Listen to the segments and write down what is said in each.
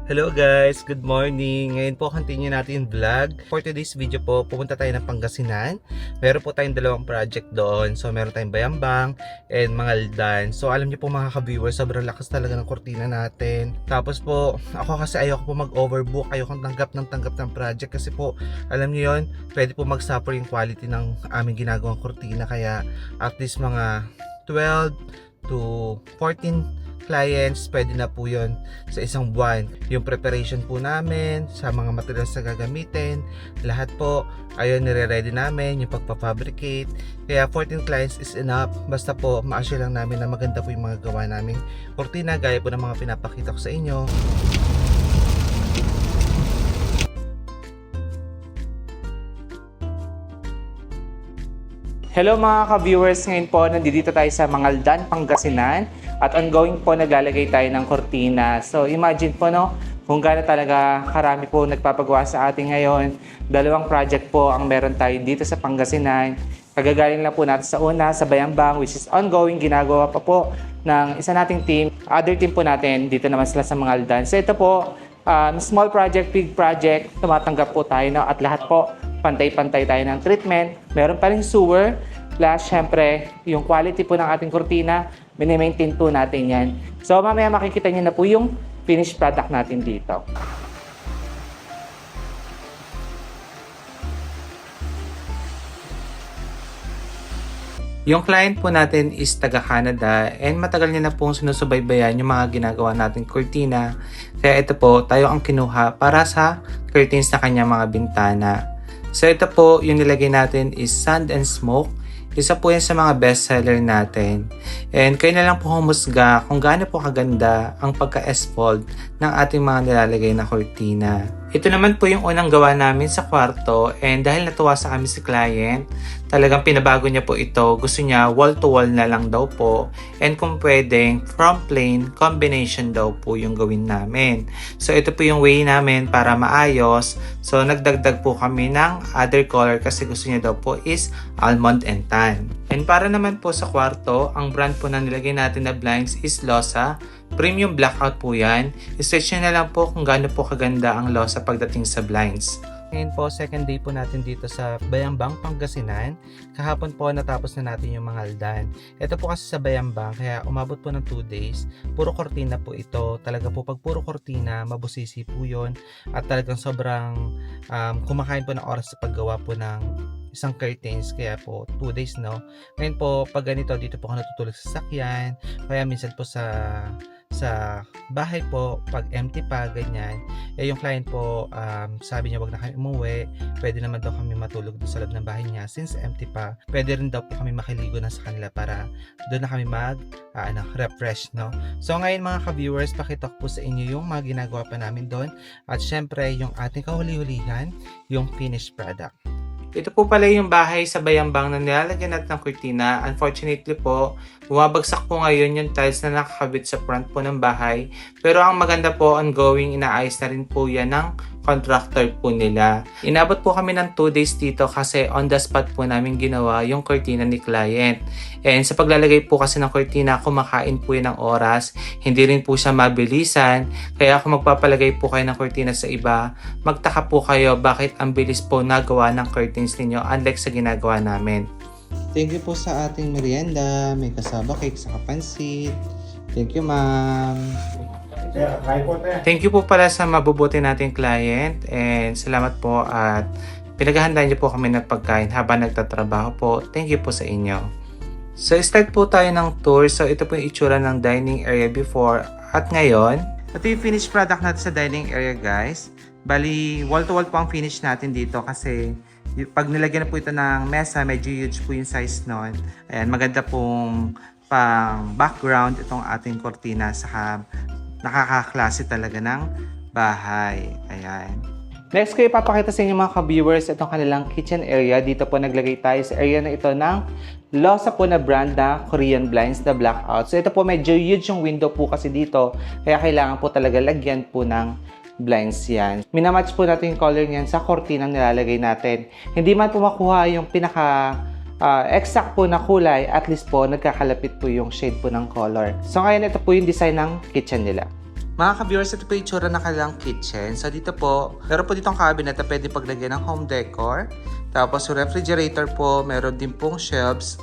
Hello guys, good morning. Ngayon po continue natin yung vlog. For today's video po, pupunta tayo ng Pangasinan. Meron po tayong dalawang project doon. So meron tayong Bayambang and Mangaldan. So alam niyo po mga ka-viewers, sobrang lakas talaga ng kurtina natin. Tapos po, ako kasi ayoko po mag-overbook, ayoko tanggap ng project kasi po, alam niyo yon, pwede po mag-suffer yung quality ng aming ginagawang kurtina. Kaya at least mga 12 to 14 clients, pwede na po yun sa isang buwan. Yung preparation po namin sa mga materials na gagamitin, lahat po ayun nire-ready namin, yung pagpafabricate. Kaya 14 clients is enough, basta po ma-assure lang namin na maganda po yung mga gawa naming kurtina gaya po ng mga pinapakita ko sa inyo. Hello mga ka-viewers, ngayon po nandito tayo sa Mangaldan, Pangasinan at ongoing po naglalagay tayo ng kortina. So imagine po no, kung gaano talaga karami po nagpapagawa sa atin ngayon. Dalawang project po ang meron tayo dito sa Pangasinan. Kagagaling lang po natin sa una, sa Bayambang, which is ongoing, ginagawa pa po ng isa nating team. Other team po natin, dito naman sila sa Mangaldan. So ito po, small project, big project, tumatanggap po tayo no, at lahat po pantay-pantay tayo ng treatment. Meron pa rin sewer, plus syempre yung quality po ng ating kurtina, mini-maintain po natin yan. So mamaya makikita nyo na po yung finished product natin dito. Yung client po natin is taga Canada and matagal niya na pong sinusubaybayan yung mga ginagawa nating kurtina. Kaya ito po, tayo ang kinuha para sa curtains na kanyang mga bintana. So ito po, yung nilagay natin is Sand and Smoke. Isa po yan sa mga bestseller natin. And kayo na lang po humusga kung gaano po kaganda ang pagka-esfold ng ating mga nilalagay na kurtina. Ito naman po yung unang gawa namin sa kwarto and dahil natuwa sa kami si client, talagang pinabago niya po ito. Gusto niya wall-to-wall na lang daw po and kung pwedeng from plain combination daw po yung gawin namin. So ito po yung way namin para maayos. So nagdagdag po kami ng other color kasi gusto niya daw po is almond and tan. And para naman po sa kwarto, ang brand po na nilagay natin na blinds is Losa. Premium blackout po yan. I-search nyo na lang po kung gaano po kaganda ang Losa pagdating sa blinds. Ngayon po, second day po natin dito sa Bayambang, Pangasinan. Kahapon po natapos na natin yung Mangaldan. Ito po kasi sa Bayambang, kaya umabot po ng 2 days. Puro kortina po ito. Talaga po pag puro kortina, mabusisi po yun. At talagang sobrang kumakain po ng oras sa paggawa po ng isang curtains. Kaya po 2 days no. Ngayon po, pag ganito, dito po ako natutulog sa sakyan. Kaya minsan po sa bahay po, pag empty pa, ganyan, yung client po, sabi niya wag na kami umuwi, pwede naman daw kami matulog doon sa loob ng bahay niya since empty pa, pwede rin daw po kami makiligo na sa kanila para doon na kami refresh, no? So ngayon mga ka-viewers, pakita ko po sa inyo yung mga ginagawa pa namin doon at syempre yung ating kahuli-hulihan, yung finished product. Ito po pala yung bahay sa Bayambang na nilalagyan natin ng kurtina. Unfortunately po, bumabagsak po ngayon yung tiles na nakakabit sa front po ng bahay. Pero ang maganda po, ongoing, inaayos na rin po yan ng contractor po nila. Inabot po kami ng 2 days dito kasi on the spot po namin ginawa yung kurtina ni client. And sa paglalagay po kasi ng kurtina, kumakain po yan ng oras. Hindi rin po siya mabilisan. Kaya kung magpapalagay po kayo ng kurtina sa iba, magtaka po kayo bakit ang bilis po nagawa ng curtains ninyo unlike sa ginagawa namin. Thank you po sa ating merienda. May kasaba cake sa pansit. Thank you, ma'am. Thank you po pala sa mabubuti nating client and salamat po at pinaghahandaan niyo po kami ng pagkain habang nagtatrabaho po. Thank you po sa inyo. So start po tayo ng tour. So ito po yung itsura ng dining area before at ngayon. Ito yung finished product natin sa dining area, guys. Bali, wall-to-wall po ang finish natin dito kasi pag nilagyan na po ito ng mesa, medyo huge po yung size nun. Ayan, maganda pong pang background itong ating kortina, saka nakakaklase talaga ng bahay. Ayan. Next ko ipapakita sa inyo mga ka-viewers itong kanilang kitchen area. Dito po naglagay tayo sa area na ito ng Losa po na brand na Korean blinds na blackout. So ito po medyo huge yung window po kasi dito. Kaya kailangan po talaga lagyan po ng blinds yan. Minamatch po natin yung color niyan sa kortinang nilalagay natin. Hindi man po makuha yung pinaka exact po na kulay, at least po nagkakalapit po yung shade po ng color. So ngayon ito po yung design ng kitchen nila. Mga ka-viewers, ito po yung itsura ng kanilang kitchen. So dito po, meron po ditong cabinet na pwede paglagyan ng home decor. Tapos yung refrigerator po, meron din pong shelves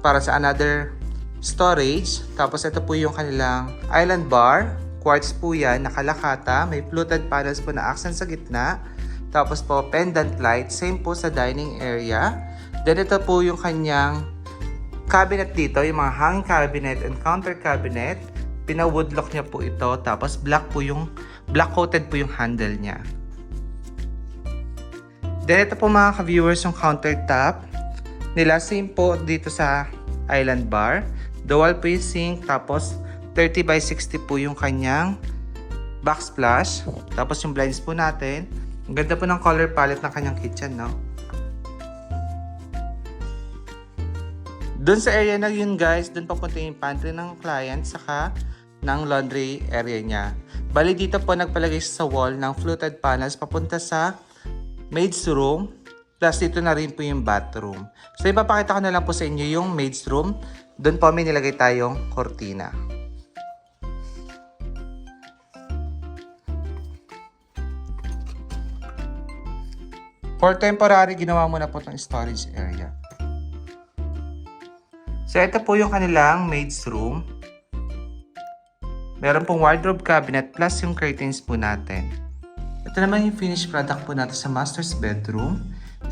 para sa another storage. Tapos ito po yung kanilang island bar. Quartz po yan, nakalakata. May fluted panels po na accent sa gitna. Tapos po, pendant light. Same po sa dining area. Then ito po yung kanyang cabinet dito, yung mga hanging cabinet and counter cabinet. Pina-woodlock niya po ito. Tapos black coated po yung handle niya. Then ito po mga ka-viewers yung countertop nila. Same po dito sa island bar. Dual po yung sink. Tapos 30 by 60 po yung kanyang backsplash. Tapos yung blinds po natin. Ang ganda po ng color palette ng kanyang kitchen, no? Doon sa area na yun guys, doon papunta yung pantry ng client saka ng laundry area niya. Bali dito po nagpalagay sa wall ng fluted panels papunta sa maid's room. Plus dito na rin po yung bathroom. So ipapakita ko na lang po sa inyo yung maid's room. Doon po may nilagay tayong kortina. For temporary, ginawa mo na po itong storage area. So ito po yung kanilang maid's room. Meron pong wardrobe cabinet plus yung curtains po natin. Ito naman yung finished product po natin sa master's bedroom.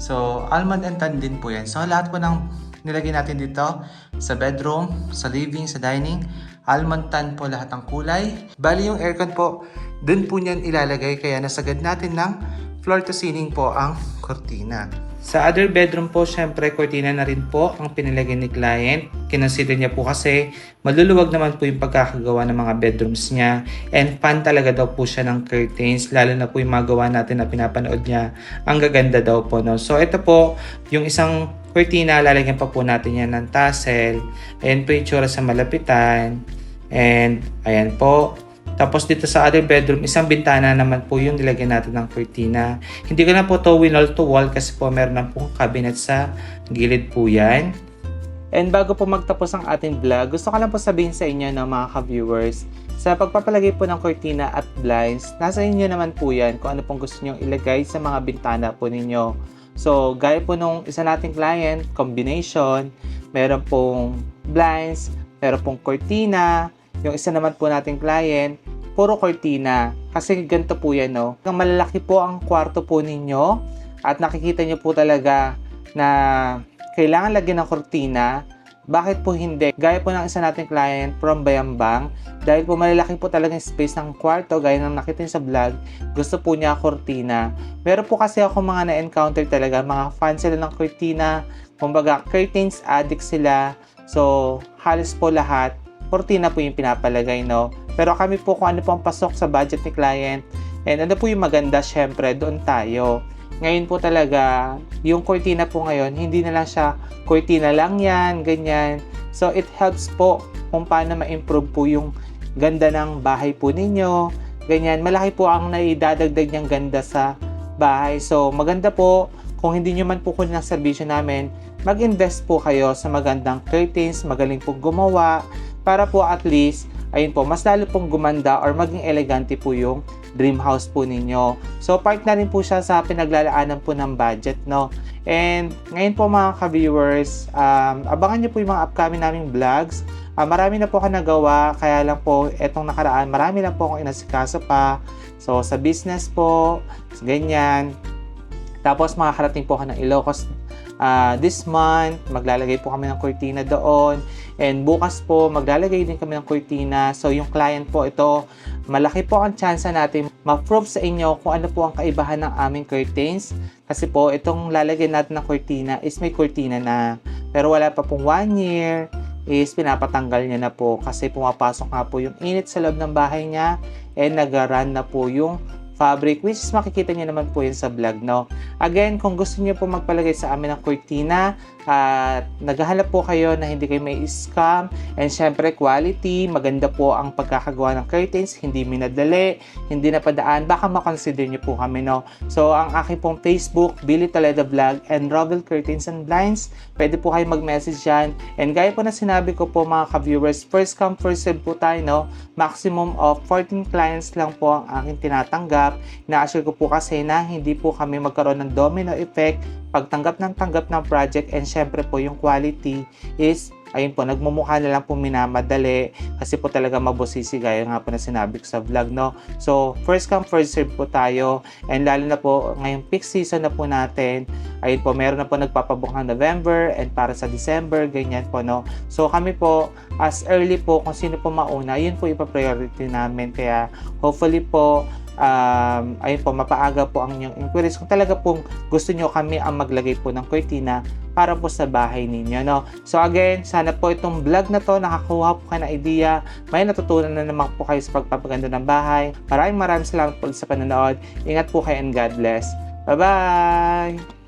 So almond and tan din po yan. So lahat po ng nilagay natin dito sa bedroom, sa living, sa dining, almond tan po lahat ang kulay. Bali yung aircon po, dun po niyan ilalagay kaya nasagad natin ng floor to ceiling po ang kortina. Sa other bedroom po, syempre, kortina na rin po ang pinilagay ni client. Kinonsider niya po kasi maluluwag naman po yung pagkakagawa ng mga bedrooms niya. And fan talaga daw po siya ng curtains, lalo na po yung mga gawa natin na pinapanood niya. Ang gaganda daw po, no? So, ito po, yung isang kortina, lalagyan pa po natin yan ng tassel. Ayan po yung tsura sa malapitan. And, ayan po. Tapos dito sa other bedroom, isang bintana naman po yung nilagyan natin ng cortina. Hindi ko na po to wall to wall kasi po meron na pong cabinet sa gilid po yan. And bago po magtapos ang ating vlog, gusto ko lang po sabihin sa inyo ng mga ka-viewers, sa pagpapalagay po ng cortina at blinds, nasa inyo naman po yan kung ano pong gusto nyo ilagay sa mga bintana po ninyo. So, gaya po nung isa nating client, combination, meron pong blinds, meron pong cortina. Yung isa naman po nating client, puro cortina. Kasi ganito po yan, no? Ang malalaki po ang kwarto po ninyo at nakikita nyo po talaga na kailangan lagyan ng cortina. Bakit po hindi? Gaya po ng isa nating client from Bayambang, dahil po malalaki po talaga yung space ng kwarto, gaya ng nakita nyo sa vlog, gusto po niya cortina. Meron po kasi ako mga na-encounter talaga, mga fans sila ng cortina, kumbaga curtains addict sila. So, halos po lahat cortina po yung pinapalagay, no? Pero kami po kung ano po ang pasok sa budget ni client and ano po yung maganda, syempre, doon tayo. Ngayon po talaga, yung cortina po ngayon, hindi na lang siya cortina lang yan, ganyan. So, it helps po kung paano ma-improve po yung ganda ng bahay po ninyo. Ganyan, malaki po ang naidadagdag niyang ganda sa bahay. So, maganda po, kung hindi nyo man po kunin ang serbisyo namin, mag-invest po kayo sa magandang curtains, magaling po gumawa, para po at least, ayun po, mas lalo pong gumanda or maging elegante po yung dream house po ninyo. So, part na rin po siya sa pinaglalaanan po ng budget, no? And, ngayon po mga ka-viewers, abangan nyo po yung mga upcoming naming vlogs. Marami na po ako nagawa, kaya lang po, etong nakaraan, marami lang po akong inasikaso pa. So, sa business po, ganyan. Tapos, makakarating po ako ng Ilocos this month, maglalagay po kami ng cortina doon. And bukas po, maglalagay din kami ng cortina. So, yung client po, ito, malaki po ang chance natin ma-prove sa inyo kung ano po ang kaibahan ng aming curtains. Kasi po, itong lalagyan natin ng cortina is may cortina na. Pero wala pa pong 1 year, is pinapatanggal niya na po. Kasi pumapasok nga po yung init sa loob ng bahay niya and nag-run na po yung fabric, which is makikita nyo naman po yun sa vlog, no? Again, kung gusto nyo po magpalagay sa amin ng kurtina at naghahanap po kayo na hindi kayo may scam, and syempre quality, maganda po ang pagkakagawa ng curtains, hindi minadali, hindi napadaan, baka makonsider nyo po kami, no? So, ang aking pong Facebook, Billy Toledo Vlog and Rovel Curtains and Blinds, pwede po kayo mag-message dyan. And gaya po na sinabi ko po mga ka-viewers, first come, first serve po tayo, no? Maximum of 14 clients lang po ang aking tinatanggap. Ina-assure ko po kasi na hindi po kami magkaroon ng domino effect pagtanggap ng project, and syempre po yung quality is ayun po, nagmumukha na lang po minamadali kasi po talaga mabusisi gaya nga po na sinabi ko sa vlog, no? So, first come, first serve po tayo, and lalo na po ngayong peak season na po natin, ayun po, meron na po nagpapabook ng November and para sa December, ganyan po, no? So, kami po, as early po, kung sino po mauna, yun po ipa-priority namin, kaya hopefully po, ayun po, mapaaga po ang inyong inquiries kung talaga pong gusto nyo kami ang maglagay po ng kurtina para po sa bahay ninyo, no? So again, sana po itong vlog na to nakakuha po kayo ng idea, may natutunan na naman po kayo sa pagpapaganda ng bahay. Maraming salamat po sa panonood. Ingat po kayo and God bless. Bye-bye!